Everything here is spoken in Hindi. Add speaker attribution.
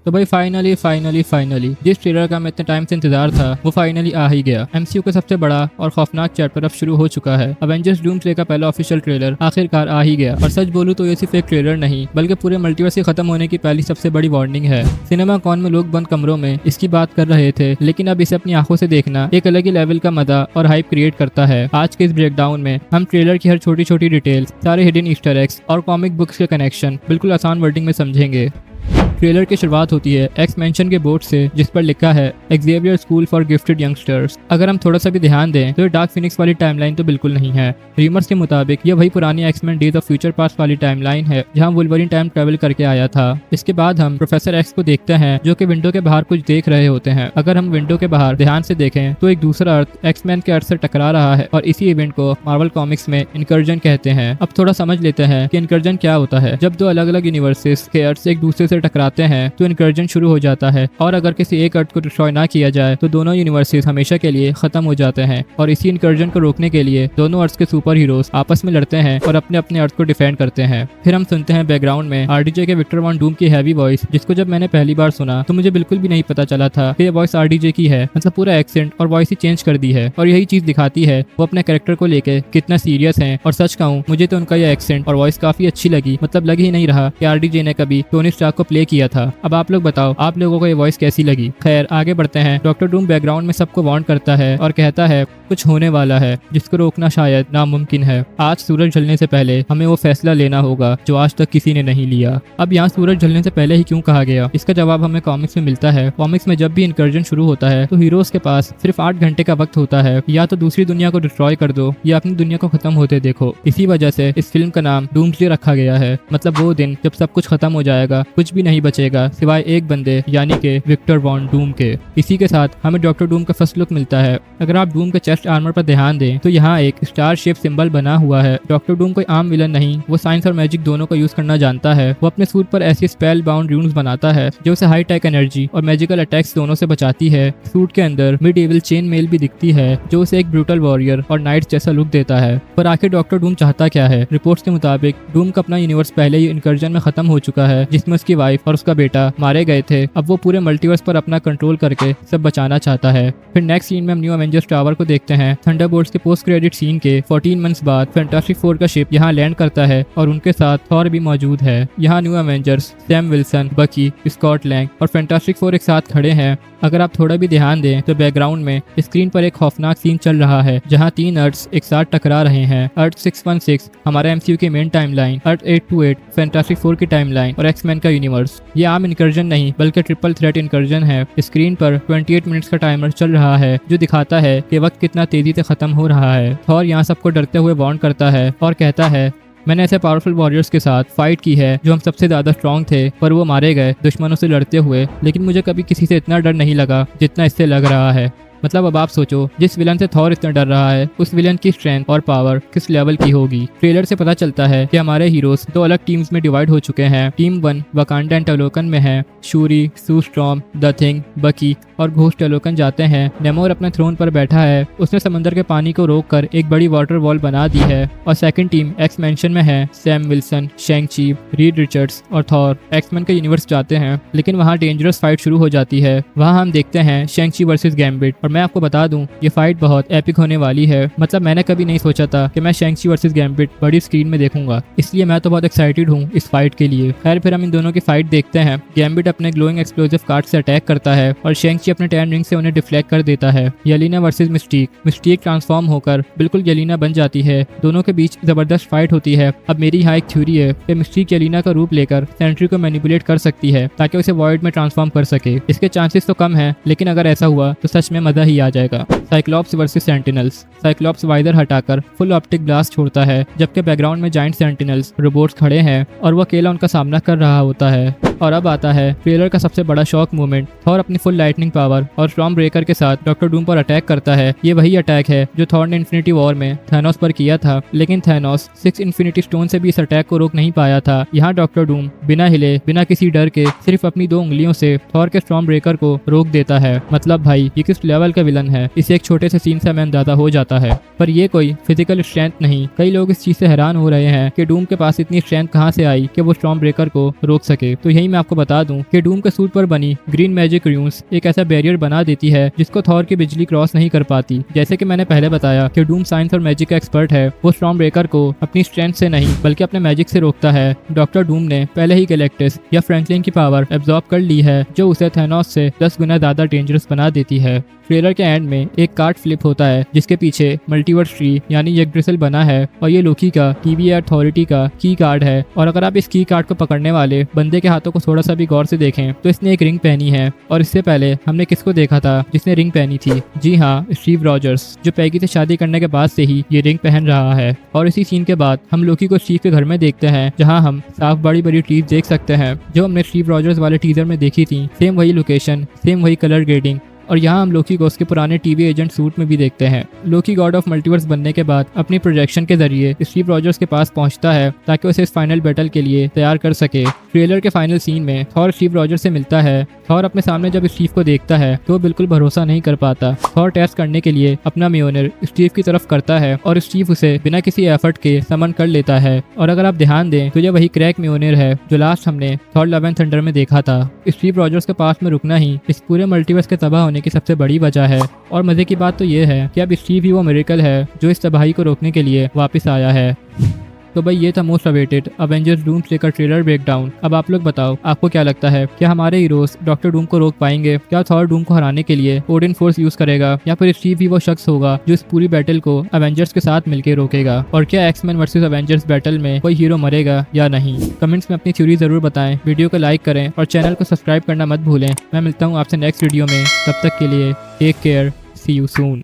Speaker 1: तो भाई फाइनली फाइनली फाइनली जिस ट्रेलर का मैं इतने टाइम से इंतजार था वो फाइनली आ ही गया। एमसीयू का सबसे बड़ा और खौफनाक चैप्टर अब शुरू हो चुका है। अवेंजर्स डूम्सडे का पहला ऑफिशियल ट्रेलर आखिरकार आ ही गया और सच बोलूं तो ये सिर्फ एक ट्रेलर नहीं बल्कि पूरे मल्टीवर्स के खत्म होने की पहली सबसे बड़ी वार्निंग है। सिनेमा कॉन में लोग बंद कमरों में इसकी बात कर रहे थे, लेकिन अब इसे अपनी आंखों से देखना एक अलग ही लेवल का मजा और हाइप क्रिएट करता है। आज के इस ब्रेकडाउन में हम ट्रेलर की हर छोटी छोटी डिटेल्स, सारे हिडन ईस्टर एग्स और कॉमिक बुक्स के कनेक्शन बिल्कुल आसान वर्डिंग में समझेंगे। ट्रेलर की शुरुआत होती है एक्स मेंशन के बोर्ड से जिस पर लिखा है Xavier school for gifted youngsters. अगर हम थोड़ा सा भी ध्यान दें तो ये डार्क फिनिक्स वाली टाइमलाइन तो बिल्कुल नहीं है। रीमर्स के मुताबिक ये वही पुरानी X-Men days of future past वाली टाइमलाइन है जहां वुल्वरीन टाइम ट्रेवल करके आया था। इसके बाद हम प्रोफेसर एक्स को देखते हैं जो कि विंडो के बाहर कुछ देख रहे होते हैं। अगर हम विंडो के बाहर ध्यान से देखें तो एक दूसरा अर्थ एक्समैन के अर्थ से टकरा रहा है और इसी इवेंट को मार्वल कॉमिक्स में इनकर्जन कहते हैं। अब थोड़ा समझ लेते हैं कि इनकर्जन क्या होता है। जब दो अलग अलग यूनिवर्सेस के अर्थ एक दूसरे से टकराते हैं तो इनकर्जन शुरू हो जाता है और अगर किसी एक अर्थ को डिस्ट्रॉय ना किया जाए तो दोनों यूनिवर्सेस हमेशा के लिए खत्म हो जाते हैं। और इसी इनकर्जन को रोकने के लिए दोनों अर्थ के सुपर हीरोज आपस में लड़ते हैं और अपने अपने अर्थ को डिफेंड करते हैं। फिर हम सुनते हैं बैकग्राउंड में आरडीजे के विक्टर वॉन डूम की हैवी वॉइस, जिसको जब मैंने पहली बार सुना तो मुझे बिल्कुल भी नहीं पता चला था कि ये वॉइस आरडीजे की है। मतलब पूरा एक्सेंट और वॉइस ही चेंज कर दी है और यही चीज दिखाती है वो अपने कैरेक्टर को लेके कितना सीरियस है। और सच कहूँ मुझे तो उनका ये एक्सेंट और वॉइस काफी अच्छी लगी। मतलब लग ही नहीं रहा कि आरडीजे ने कभी टोनी स्टार्क को प्ले किया था। अब आप लोग बताओ आप लोगों को ये वॉइस कैसी लगी। खैर आगे बढ़ते हैं। डॉक्टर डूम बैकग्राउंड में सबको वार्न करता है और कहता है कुछ होने वाला है जिसको रोकना शायद नामुमकिन है। आज सूरज ढलने से पहले हमें वो फैसला लेना होगा जो आज तक किसी ने नहीं लिया। अब यहाँ सूरज ढलने से पहले ही क्यों कहा गया, इसका जवाब हमें कॉमिक्स में मिलता है। कॉमिक्स में जब भी इनकर्जन शुरू होता है तो हीरोज के पास सिर्फ 8 घंटे का वक्त होता है। या तो दूसरी दुनिया को डिस्ट्रॉय कर दो या अपनी दुनिया को खत्म होते देखो। इसी वजह से इस फिल्म का नाम डूम्सडे रखा गया है। मतलब वो दिन जब सब कुछ खत्म हो जाएगा, कुछ भी नहीं बचेगा सिवाय एक बंदे यानी के विक्टर वॉन डूम के। इसी के साथ हमें डॉक्टर डूम का फर्स्ट लुक मिलता है। अगर आप डूम के चेस्ट आर्मर पर ध्यान दें तो यहाँ एक स्टार शेप सिंबल बना हुआ है। डॉक्टर डूम कोई आम विलन नहीं, वो साइंस और मैजिक दोनों का यूज करना जानता है। वो अपने सूट पर ऐसी स्पेल बाउंड रून्स बनाता है जो उसे हाई टेक एनर्जी और मैजिकल अटैक्स दोनों से बचाती है। सूट के अंदर मिडीवल चेन मेल भी दिखती है जो उसे एक ब्रूटल वॉरियर और नाइट जैसा लुक देता है। पर आखिर डॉक्टर डूम चाहता क्या है? रिपोर्ट्स के मुताबिक डूम का अपना यूनिवर्स पहले ही इनकर्जन में खत्म हो चुका है जिसमें उसकी वाइफ और उसका बेटा मारे गए थे। अब वो पूरे मल्टीवर्स पर अपना कंट्रोल करके सब बचाना चाहता है। फिर नेक्स्ट सीन में हम न्यू एवेंजर्स टावर को देखते हैं। थंडरबोल्ट्स के पोस्ट क्रेडिट सीन के 14 मंथ्स बाद फैंटास्टिक फोर का शिप यहाँ लैंड करता है और उनके साथ थॉर भी मौजूद है। यहाँ न्यू एवेंजर्स सैम विल्सन, बकी, स्कॉट लैंग और फैंटास्टिक फोर एक साथ खड़े हैं। अगर आप थोड़ा भी ध्यान दें तो बैकग्राउंड में स्क्रीन पर एक खौफनाक सीन चल रहा है जहां 3 अर्थ्स एक साथ टकरा रहे हैं। अर्थ 616 हमारा एमसीयू की मेन टाइमलाइन, अर्थ 828 फैंटास्टिक फोर की टाइमलाइन और एक्समैन का यूनिवर्स। ये आम इनकर्जन नहीं बल्कि ट्रिपल थ्रेट इनकर्जन है। स्क्रीन पर 28 मिनट्स का टाइमर चल रहा है जो दिखाता है कि वक्त कितना तेजी से खत्म हो रहा है। थॉर यहाँ सबको डरते हुए वार्न करता है और कहता है मैंने ऐसे पावरफुल वॉरियर्स के साथ फाइट की है जो हम सबसे ज्यादा स्ट्रॉन्ग थे, पर वो मारे गए दुश्मनों से लड़ते हुए, लेकिन मुझे कभी किसी से इतना डर नहीं लगा जितना इससे लग रहा है। मतलब अब आप सोचो जिस विलन से थॉर इतना डर रहा है उस विलन की स्ट्रेंथ और पावर किस लेवल की होगी। ट्रेलर से पता चलता है कि हमारे हीरोज 2 अलग टीम्स में डिवाइड हो चुके हैं। टीम 1 वकांडा एंड टलोकन में है। शूरी, सू स्ट्रॉम, द थिंग, बकी और घोस्ट टलोकन जाते हैं। नेमोर अपने थ्रोन पर बैठा है। उसने समंदर के पानी को रोककर एक बड़ी वाटर वॉल बना दी है। और सेकंड टीम एक्स मेंशन में है। सैम विल्सन, शैंग-ची, रीड रिचर्ड्स और थॉर एक्समैन के यूनिवर्स जाते हैं, लेकिन वहाँ डेंजरस फाइट शुरू हो जाती है। वहाँ हम देखते हैं शैंग-ची वर्सेस गैम्बिट। और मैं आपको बता दूं ये फाइट बहुत एपिक होने वाली है। मतलब मैंने कभी नहीं सोचा था कि मैं शैंग-ची वर्सेस गैम्बिट बड़ी स्क्रीन में देखूंगा, इसलिए मैं तो बहुत एक्साइटेड हूँ इस फाइट के लिए। खैर फिर हम इन दोनों की फाइट देखते हैं। गैम्बिट अपने ग्लोइंग एक्सप्लोसिव कार्ड से अटैक करता है और शैंग-ची अपने 10 रिंग से उन्हें डिफ्लेक्ट कर देता है। Yelena versus Mystique. Mystique transform होकर बिल्कुल येलेना बन जाती है। दोनों के बीच जबरदस्त फाइट होती है। अब मेरी यहाँ एक थ्योरी है कि मिस्टीक येलेना का रूप लेकर सेंट्री को मैनिपुलेट कर सकती है ताकि उसे वॉइड में ट्रांसफॉर्म कर सके। इसके चांसेस तो कम है, लेकिन अगर ऐसा हुआ तो सच में मजा ही आ जाएगा। Cyclops versus Sentinels. Cyclops visor हटाकर फुल ऑप्टिक ब्लास्ट छोड़ता है जबकि बैकग्राउंड में जाइंट सेंटिनल्स रोबोट्स खड़े हैं और वो अकेला उनका सामना कर रहा होता है। और अब आता है ट्रेलर का सबसे बड़ा शॉक मूवमेंट। थॉर अपनी फुल लाइटनिंग पावर और स्टॉर्म ब्रेकर के साथ डॉक्टर डूम पर अटैक करता है। ये वही अटैक है जो थॉर ने इन्फिनिटी वॉर में थैनोस पर किया था, लेकिन थैनोस 6 इन्फिनिटी स्टोन से भी इस अटैक को रोक नहीं पाया था। यहाँ डॉक्टर डूम बिना हिले, बिना किसी डर के सिर्फ अपनी 2 उंगलियों से थॉर के स्टॉर्म ब्रेकर को रोक देता है। मतलब भाई ये किस लेवल लेवल का विलन है, इसे एक छोटे से सीन से हमें अंदाजा हो जाता है। पर ये कोई फिजिकल स्ट्रेंथ नहीं। कई लोग इस चीज से हैरान हो रहे हैं कि डूम के पास इतनी स्ट्रेंथ कहां से आई कि वो स्टॉर्म ब्रेकर को रोक सके। तो यही मैं आपको बता दूं कि डूम के सूट पर बनी ग्रीन मैजिक रून्स एक ऐसा बैरियर बना देती है जिसको थॉर की बिजली क्रॉस नहीं कर पाती। जैसे कि मैंने पहले बताया कि डूम साइंस और मैजिक का एक्सपर्ट है, वो स्टॉर्म ब्रेकर को अपनी स्ट्रेंथ से नहीं बल्कि अपने मैजिक से रोकता है। डॉक्टर डूम ने पहले ही गैलेक्टिस या फ्रैंकलिन की पावर एब्जॉर्ब कर ली है, जो उसे थैनोस से 10 गुना ज्यादा डेंजरस बना देती है। ट्रेलर के एंड में एक कार्ड फ्लिप होता है जिसके पीछे मल्टीवर्स ट्री यानी यग्ड्रिसिल बना है और ये लोकी का टीवी अथॉरिटी का की कार्ड है। और अगर आप इस की कार्ड को पकड़ने वाले बंदे के हाथों को थोड़ा सा भी गौर से देखें तो इसने एक रिंग पहनी है। और इससे पहले हमने किसको देखा था जिसने रिंग पहनी थी? जी हाँ, स्टीव रॉजर्स, जो पैगी से शादी करने के बाद से ही ये रिंग पहन रहा है। और इसी सीन के बाद हम लोकी को स्टीव के घर में देखते हैं, जहाँ हम साफ बड़ी बड़ी ट्रीज देख सकते हैं जो हमने स्टीव रॉजर्स वाले टीजर में देखी थी। सेम वही लोकेशन, सेम वही कलर ग्रेडिंग। और यहाँ हम लोकी को उसके पुराने टीवी एजेंट सूट में भी देखते हैं। लोकी गॉड ऑफ मल्टीवर्स बनने के बाद अपनी प्रोजेक्शन के जरिए स्टीव रॉजर्स के पास पहुंचता है ताकि उसे इस फाइनल बैटल के लिए तैयार कर सके। ट्रेलर के फाइनल सीन में थॉर स्टीव रॉजर्स से मिलता है। थॉर अपने सामने जब स्टीव को देखता है तो वो बिल्कुल भरोसा नहीं कर पाता। थॉर टेस्ट करने के लिए अपना म्योनिर स्टीव की तरफ करता है और स्टीव उसे बिना किसी एफर्ट के समन कर लेता है। और अगर आप ध्यान दें तो ये वही क्रैक म्योनिर है जो लास्ट हमने थॉर लव एंड थंडर में देखा था। स्टीव रॉजर्स के पास में रुकना ही इस पूरे मल्टीवर्स के तबाह होने की सबसे बड़ी वजह है। और मजे की बात तो ये है कि अब स्टीव ही वो मिरेकल है जो इस तबाही को रोकने के लिए वापस आया है। तो भाई ये था मोस्ट अवेटेड अवेंजर्स डूम्सडे का ट्रेलर ब्रेकडाउन। अब आप लोग बताओ, आपको क्या लगता है? क्या हमारे हीरोज डॉक्टर डूम को रोक पाएंगे? क्या थॉर डूम को हराने के लिए ओडिन फोर्स यूज करेगा, या फिर स्टीव ही वो शख्स होगा जो इस पूरी बैटल को अवेंजर्स के साथ मिलकर रोकेगा? और क्या एक्समैन वर्सेस अवेंजर्स बैटल में कोई हीरो मरेगा या नहीं? कमेंट्स में अपनी थ्योरी जरूर बताएं, वीडियो को लाइक करें और चैनल को सब्सक्राइब करना मत भूलें। मैं मिलता हूँ आपसे नेक्स्ट वीडियो में, तब तक के लिए take care, see you soon.